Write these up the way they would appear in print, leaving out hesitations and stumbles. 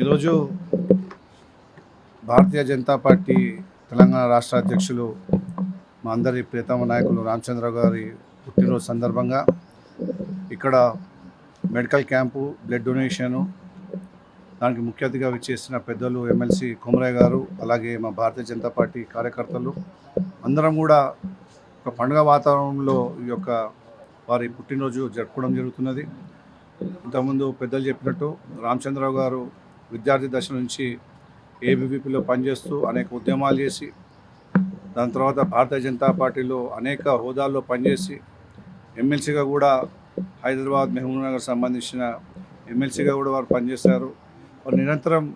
ఈరోజు భారతీయ జనతా పార్టీ తెలంగాణ రాష్ట్ర అధ్యక్షులు మా అందరి ప్రియతమ నాయకులు రామచంద్రరావు గారి పుట్టినరోజు సందర్భంగా ఇక్కడ మెడికల్ క్యాంపు, బ్లడ్ డొనేషను, దానికి ముఖ్య అతిథిగా విచ్చేసిన పెద్దలు ఎమ్మెల్సీ కొమరయ్య గారు, అలాగే మా భారతీయ జనతా పార్టీ కార్యకర్తలు అందరం కూడా ఒక పండుగ వాతావరణంలో ఈ యొక్క వారి పుట్టినరోజు జరుపుకోవడం జరుగుతున్నది. ఇంతకుముందు పెద్దలు చెప్పినట్టు రామచంద్రరావు గారు విద్యార్థి దశ నుంచి ఏబీవీపీలో పనిచేస్తూ అనేక ఉద్యమాలు చేసి, దాని తర్వాత భారతీయ జనతా పార్టీలో అనేక హోదాల్లో పనిచేసి ఎమ్మెల్సీగా కూడా హైదరాబాద్, మహబూబ్నగర్ సంబంధించిన ఎమ్మెల్సీగా కూడా వారు పనిచేశారు. వారు నిరంతరం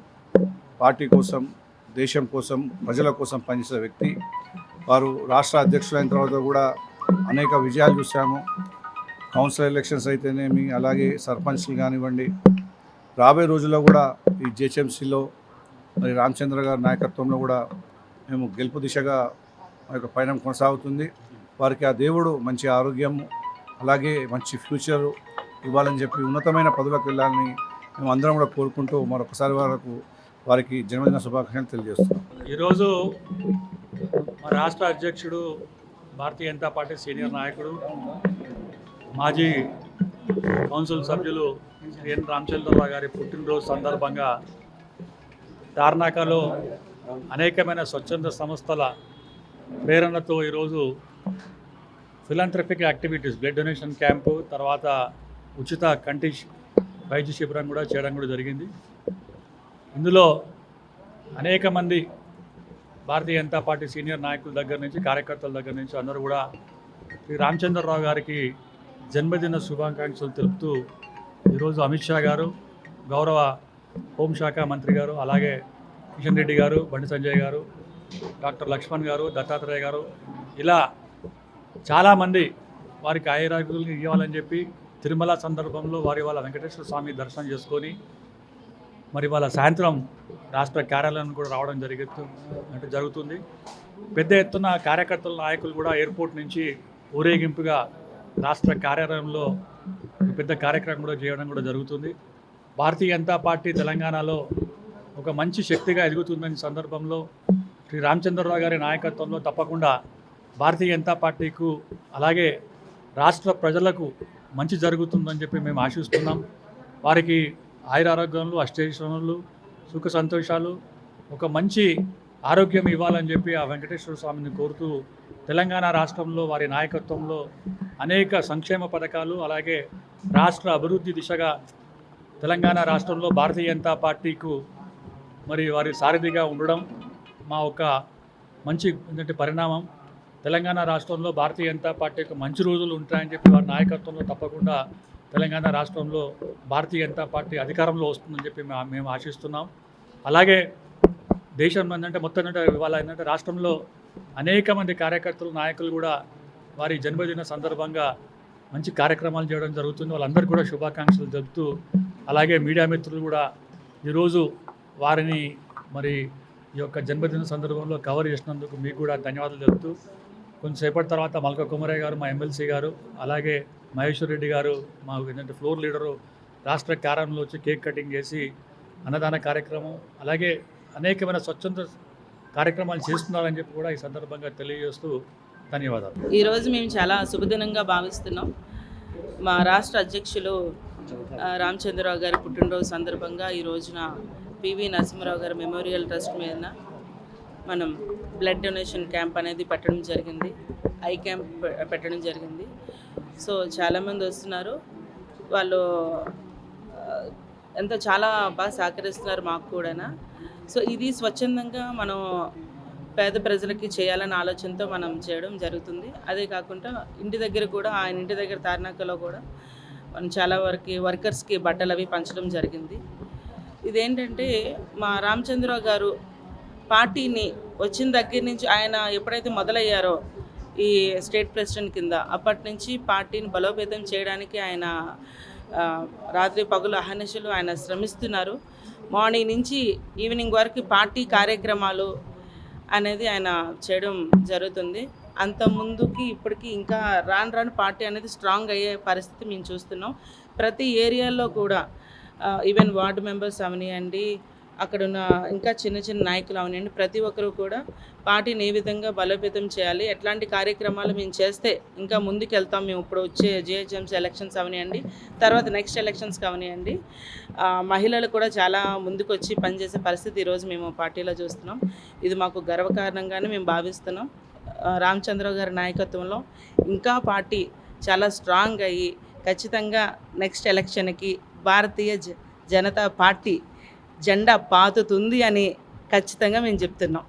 పార్టీ కోసం, దేశం కోసం, ప్రజల కోసం పనిచేసే వ్యక్తి. వారు రాష్ట్ర అధ్యక్షులైన తర్వాత కూడా అనేక విజయాలు చూసాము. కౌన్సిలర్ ఎలక్షన్స్ అయితేనేమి, అలాగే సర్పంచ్లు కానివ్వండి, రాబోయే రోజుల్లో కూడా ఈ జిహెచ్ఎంసీలో మరి రామచంద్ర గారి నాయకత్వంలో కూడా మేము గెలుపు దిశగా మా యొక్క పయనం కొనసాగుతుంది. వారికి ఆ దేవుడు మంచి ఆరోగ్యం, అలాగే మంచి ఫ్యూచర్ ఇవ్వాలని చెప్పి ఉన్నతమైన పదవులకు వెళ్ళాలని మేము అందరం కూడా కోరుకుంటూ మరొకసారి వారికి జన్మదిన శుభాకాంక్షలు తెలియజేస్తున్నాం. ఈరోజు మా రాష్ట్ర అధ్యక్షుడు, భారతీయ జనతా పార్టీ సీనియర్ నాయకుడు, మాజీ కౌన్సిల్ సభ్యులు శ్రీ ఎన్ రామచంద్రరావు గారి పుట్టినరోజు సందర్భంగా తార్నాకలో అనేకమైన స్వచ్ఛంద సంస్థల ప్రేరణతో ఈరోజు philanthropic activities, blood donation camp, తర్వాత ఉచిత కంటి వైద్య శిబిరం కూడా చేయడం కూడా జరిగింది. ఇందులో అనేక మంది భారతీయ జనతా పార్టీ సీనియర్ నాయకుల దగ్గర నుంచి, కార్యకర్తల దగ్గర నుంచి అందరూ కూడా శ్రీ రామచంద్రరావు గారికి జన్మదిన శుభాకాంక్షలు తెలుపుతూ ఈరోజు అమిత్ షా గారు, గౌరవ హోంశాఖ మంత్రి గారు, అలాగే కిషన్ రెడ్డి గారు, బండి సంజయ్ గారు, డాక్టర్ లక్ష్మణ్ గారు, దత్తాత్రేయ గారు, ఇలా చాలామంది వారికి ఆయురారోగ్యాలు ఇవ్వాలని చెప్పి తిరుమల సందర్భంలో వాళ్ళ వెంకటేశ్వర స్వామి దర్శనం చేసుకొని మరి వాళ్ళ సాయంత్రం రాష్ట్ర కార్యాలయం కూడా రావడం జరుగుతుంది. పెద్ద ఎత్తున కార్యకర్తల నాయకులు కూడా ఎయిర్పోర్ట్ నుంచి ఊరేగింపుగా రాష్ట్ర కార్యాలయంలో పెద్ద కార్యక్రమం కూడా చేయడం కూడా జరుగుతుంది. భారతీయ జనతా పార్టీ తెలంగాణలో ఒక మంచి శక్తిగా ఎదుగుతుందని సందర్భంలో శ్రీ రామచంద్రరావు గారి నాయకత్వంలో తప్పకుండా భారతీయ జనతా పార్టీకు, అలాగే రాష్ట్ర ప్రజలకు మంచి జరుగుతుందని చెప్పి మేము ఆశిస్తున్నాం. వారికి ఆయురారోగ్యాలు, అష్టైశ్వర్యాలు, సుఖ సంతోషాలు, ఒక మంచి ఆరోగ్యం ఇవ్వాలని చెప్పి ఆ వెంకటేశ్వర స్వామిని కోరుతూ తెలంగాణ రాష్ట్రంలో వారి నాయకత్వంలో అనేక సంక్షేమ పథకాలు, అలాగే రాష్ట్ర అభివృద్ధి దిశగా తెలంగాణ రాష్ట్రంలో భారతీయ జనతా పార్టీకు మరి వారి సారథిగా ఉండడం మా ఒక మంచి ఏంటంటే పరిణామం. తెలంగాణ రాష్ట్రంలో భారతీయ జనతా పార్టీకి మంచి రోజులు ఉంటాయని చెప్పి వారి నాయకత్వంలో తప్పకుండా తెలంగాణ రాష్ట్రంలో భారతీయ జనతా పార్టీ అధికారంలో వస్తుందని చెప్పి మేము ఆశిస్తున్నాం. అలాగే దేశం ఏంటంటే మొత్తం ఇవాళ ఏంటంటే రాష్ట్రంలో అనేక మంది కార్యకర్తలు, నాయకులు కూడా వారి జన్మదిన సందర్భంగా మంచి కార్యక్రమాలు చేయడం జరుగుతుంది. వాళ్ళందరికీ కూడా శుభాకాంక్షలు తెలుపుతూ, అలాగే మీడియా మిత్రులు కూడా ఈరోజు వారిని మరి ఈ యొక్క జన్మదిన సందర్భంలో కవర్ చేసినందుకు మీకు కూడా ధన్యవాదాలు తెలుపుతూ, కొంచెంసేపటి తర్వాత మల్క కుమరయ్య గారు, మా ఎమ్మెల్సీ గారు, అలాగే మహేశ్వర్ రెడ్డి గారు, మా ఏంటంటే ఫ్లోర్ లీడరు రాష్ట్ర కార్యాలయంలో వచ్చి కేక్ కటింగ్ చేసి అన్నదాన కార్యక్రమం, అలాగే అనేకమైన స్వచ్ఛంద కార్యక్రమాలు చేస్తున్నారని చెప్పి కూడా ఈ సందర్భంగా తెలియజేస్తూ ధన్యవాదాలు. ఈరోజు మేము చాలా శుభదినంగా భావిస్తున్నాం. మా రాష్ట్ర అధ్యక్షులు రామచంద్రరావు గారి పుట్టినరోజు సందర్భంగా ఈ రోజున పివి నరసింహారావు గారి మెమోరియల్ ట్రస్ట్ మీద మనం బ్లడ్ డొనేషన్ క్యాంప్ అనేది పెట్టడం జరిగింది, ఐ క్యాంప్ పెట్టడం జరిగింది. సో చాలామంది వస్తున్నారు, వాళ్ళు చాలా బాగా సహకరిస్తున్నారు మాకు కూడా. సో ఇది స్వచ్ఛందంగా మనం పేద ప్రజలకి చేయాలనే ఆలోచనతో మనం చేయడం జరుగుతుంది. అదే కాకుండా ఇంటి దగ్గర కూడా, ఆయన ఇంటి దగ్గర తార్నాకలో కూడా మనం చాలా వరకు వర్కర్స్కి బట్టలు అవి పంచడం జరిగింది. ఇదేంటంటే మా రామచంద్రరావు గారు పార్టీని వచ్చిన దగ్గర నుంచి, ఆయన ఎప్పుడైతే మొదలయ్యారో ఈ స్టేట్ ప్రెసిడెంట్ కింద, అప్పటి నుంచి పార్టీని బలోపేతం చేయడానికి ఆయన రాత్రి పగులు అహర్నిశలు ఆయన శ్రమిస్తున్నారు. మార్నింగ్ నుంచి ఈవినింగ్ వరకు పార్టీ కార్యక్రమాలు అనేది ఆయన చేయడం జరుగుతుంది. అంత ముందుకి ఇప్పటికి ఇంకా రాను పార్టీ అనేది స్ట్రాంగ్ అయ్యే పరిస్థితి మేము చూస్తున్నాం. ప్రతి ఏరియాలో కూడా ఈవెన్ వార్డు మెంబర్స్ అవనివ్వండి, అక్కడున్న ఇంకా చిన్న చిన్న నాయకులు అవనివ్వండి, ప్రతి ఒక్కరూ కూడా పార్టీని ఏ విధంగా బలోపేతం చేయాలి, ఎట్లాంటి కార్యక్రమాలు మేము చేస్తే ఇంకా ముందుకు వెళ్తాం, మేము ఇప్పుడు వచ్చే జిహెచ్ఎంసీ ఎలక్షన్స్ అవనివ్వండి, తర్వాత నెక్స్ట్ ఎలక్షన్స్కి అవనివ్వండి, మహిళలు కూడా చాలా ముందుకు వచ్చి పనిచేసే పరిస్థితి ఈరోజు మేము పార్టీలో చూస్తున్నాం. ఇది మాకు గర్వకారణంగానే మేము భావిస్తున్నాం. రామచంద్రరావు గారి నాయకత్వంలో ఇంకా పార్టీ చాలా స్ట్రాంగ్ అయ్యి ఖచ్చితంగా నెక్స్ట్ ఎలక్షన్కి భారతీయ జనతా పార్టీ జెండా పాతుతుంది అని ఖచ్చితంగా మేము చెప్తున్నాం.